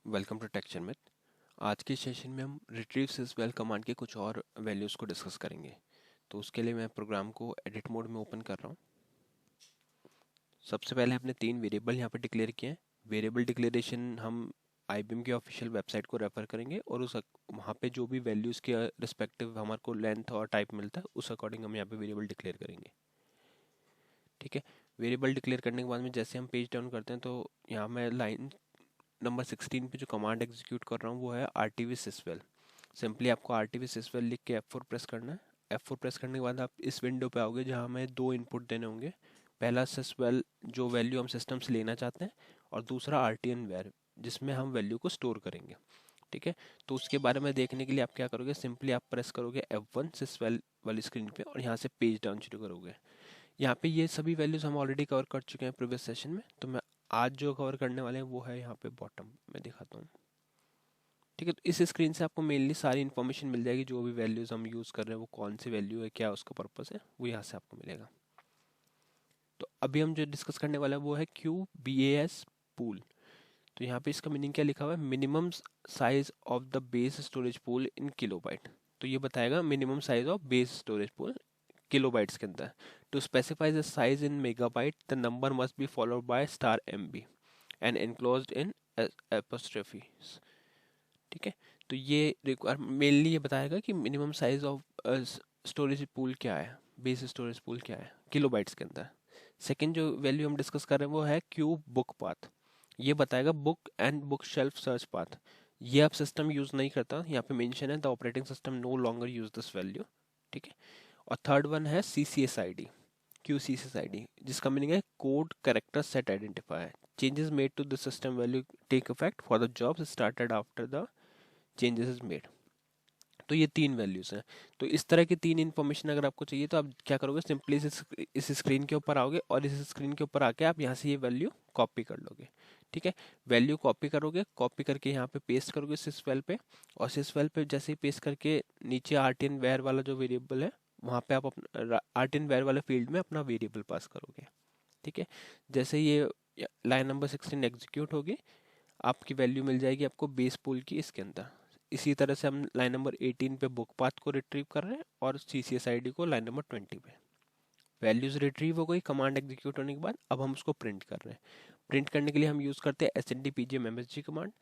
Welcome to texture myth. आज के session में हम रिट्रीव सिसवेल कमांड के कुछ और वैल्यूज़ को डिस्कस करेंगे। तो उसके लिए मैं प्रोग्राम को एडिट मोड में ओपन कर रहा हूँ। सबसे पहले हमने तीन वेरिएबल यहाँ पे डिक्लेयर किए हैं। वेरिएबल डिक्लेरेशन हम आईबीएम की ऑफिशियल वेबसाइट को रेफर करेंगे और उस वहाँ पे जो भी वैल्यूज़ के रिस्पेक्टिव हमारे को लेंथ और टाइप मिलता है उस अकॉर्डिंग हम यहाँ पे वेरिएबल डिक्लेयर करेंगे। ठीक है। वेरिएबल डिक्लेयर करने के बाद में जैसे हम पेज डाउन करते हैं तो यहाँ मैं लाइन नंबर 16 पे जो कमांड एग्जीक्यूट कर रहा हूँ वो है आर टी वी सिसवेल। सिंपली आपको आर टी वी सिसवेल लिख के F4 प्रेस करना है। F4 प्रेस करने के बाद आप इस विंडो पे आओगे जहाँ हमें दो इनपुट देने होंगे। पहला सिसवेल जो वैल्यू हम सिस्टम से लेना चाहते हैं और दूसरा आर टी एन वेर जिसमें हम वैल्यू को स्टोर करेंगे। ठीक है। तो उसके बारे में देखने के लिए आप क्या करोगे, सिंपली आप प्रेस करोगे F1 सिसवेल वाली स्क्रीन पे और यहाँ से पेज डाउन शुरू करोगे। यहाँ पे ये सभी वैल्यूज हम ऑलरेडी कवर कर चुके हैं प्रीवियस सेशन में, तो मैं आज जो कवर करने वाले हैं वो है यहाँ पे बॉटम में दिखाता हूँ। ठीक है। तो इस स्क्रीन से आपको मेनली सारी इन्फॉर्मेशन मिल जाएगी, जो भी वैल्यूज हम यूज़ कर रहे हैं वो कौन सी वैल्यू है, क्या उसका पर्पस है, वो यहाँ से आपको मिलेगा। तो अभी हम जो डिस्कस करने वाला है वो है Q B A S pool. तो यहाँ पे इसका मीनिंग क्या लिखा हुआ है, minimum size of the base storage pool in kilobyte. तो ये बताएगा minimum size of base storage pool kilobytes के अंदर। To specify the size in megabyte the number must be followed by star M B and enclosed in apostrophe. ठीक है। तो ये require mainly ये बताएगा कि minimum size of storage pool क्या है, बेस स्टोरेज पूल क्या है किलोबाइट्स के अंदर। सेकंड जो वैल्यू हम डिस्कस कर रहे हैं वो है क्यूब बुक पाथ। ये बताएगा book and book shelf search path. ये अब सिस्टम यूज नहीं करता, यहाँ पे मेंशन है the operating system no longer use this value. ठीक है। और थर्ड वन है C C S I D, Q C C S I D जिसका मीनिंग है code character set identifier changes made to the system value take effect for the jobs started after the changes is made. तो ये तीन values हैं। तो इस तरह की तीन इन्फॉर्मेशन अगर आपको चाहिए तो आप क्या करोगे, सिंपली इस स्क्रीन के ऊपर आओगे और इस स्क्रीन के ऊपर आके आप यहाँ से ये वैल्यू कॉपी कर लोगे। ठीक है। वैल्यू कॉपी करोगे, कॉपी करके यहाँ पे पेस्ट करोगे सिसवेल पे, और सिसवेल पे जैसे ही पेस्ट करके नीचे आर्टिन वेयर वाला जो वेरिएबल है वहाँ पे आप अपना आर्टिन वेयर वाले फील्ड में अपना वेरिएबल पास करोगे। ठीक है। जैसे ये लाइन नंबर 16 एग्जीक्यूट होगी, आपकी वैल्यू मिल जाएगी आपको बेस पूल की इसके अंदर। इसी तरह से हम लाइन नंबर 18 पे बुक पाथ को रिट्रीव कर रहे हैं और सी सी एस आई डी को लाइन नंबर 20 पे। वैल्यूज रिट्रीव हो गई कमांड एग्जीक्यूट होने के बाद, अब हम उसको प्रिंट कर रहे हैं। प्रिंट करने के लिए हम यूज़ करते हैं S N D P G M M S G command.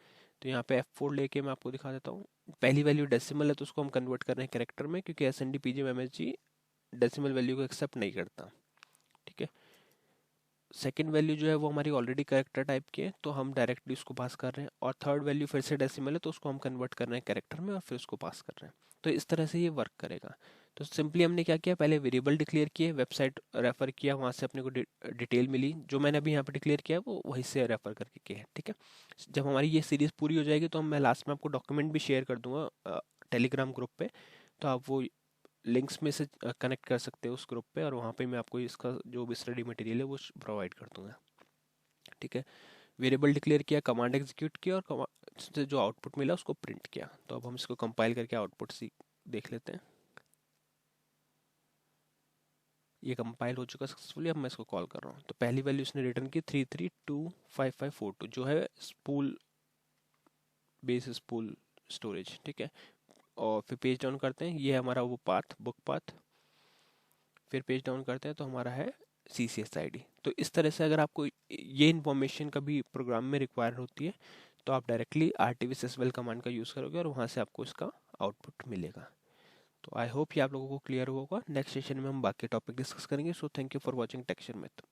तो यहाँ पे F4 लेके मैं आपको दिखा देता हूँ। पहली वैल्यू डेसिमल है तो उसको हम कन्वर्ट कर रहे हैं कैरेक्टर में, क्योंकि S N D P G M M S G decimal value को एक्सेप्ट नहीं करता। ठीक है। सेकंड वैल्यू जो है वो हमारी ऑलरेडी कैरेक्टर टाइप की है तो हम डायरेक्टली उसको पास कर रहे हैं, और थर्ड वैल्यू फिर से डेसिमल है तो उसको हम कन्वर्ट कर रहे हैं कैरेक्टर में और फिर उसको पास कर रहे हैं। तो इस तरह से ये वर्क करेगा। तो सिंपली हमने क्या किया, पहले वेरिएबल डिक्लेयर किए, वेबसाइट रेफर किया, वहाँ से अपने को डिटेल मिली, जो मैंने अभी यहाँ पे डिक्लेयर किया है वो वहीं से रेफर करके किया है। ठीक है। जब हमारी ये सीरीज पूरी हो जाएगी तो मैं लास्ट में आपको डॉक्यूमेंट भी शेयर कर दूंगा टेलीग्राम ग्रुप पे, तो आप वो लिंक्स में से कनेक्ट कर सकते हो उस ग्रुप पे, और वहाँ पे मैं आपको इसका जो भी स्टडी मटेरियल है वो प्रोवाइड कर दूंगा। ठीक है। वेरिएबल डिक्लेयर किया, कमांड एग्जीक्यूट किया और कमांड से जो आउटपुट मिला उसको प्रिंट किया। तो अब हम इसको कंपाइल करके आउटपुट सी देख लेते हैं। ये कंपाइल हो चुका सक्सेसफुली। अब मैं इसको कॉल कर रहा हूँ तो पहली वैल्यू इसने रिटर्न की 33255542 जो है स्पूल बेस स्पूल स्टोरेज। ठीक है। और फिर पेज डाउन करते हैं, ये हमारा वो पाथ बुक पाथ। फिर पेज डाउन करते हैं तो हमारा है C C S I D. तो इस तरह से अगर आपको ये इन्फॉर्मेशन कभी प्रोग्राम में रिक्वायर होती है तो आप directly R T V sysval command का यूज़ करोगे और वहाँ से आपको इसका आउटपुट मिलेगा। तो आई होप ये आप लोगों को क्लियर होगा। नेक्स्ट सेशन में हम बाकी टॉपिक डिस्कस करेंगे। So thank you for watching texture meth.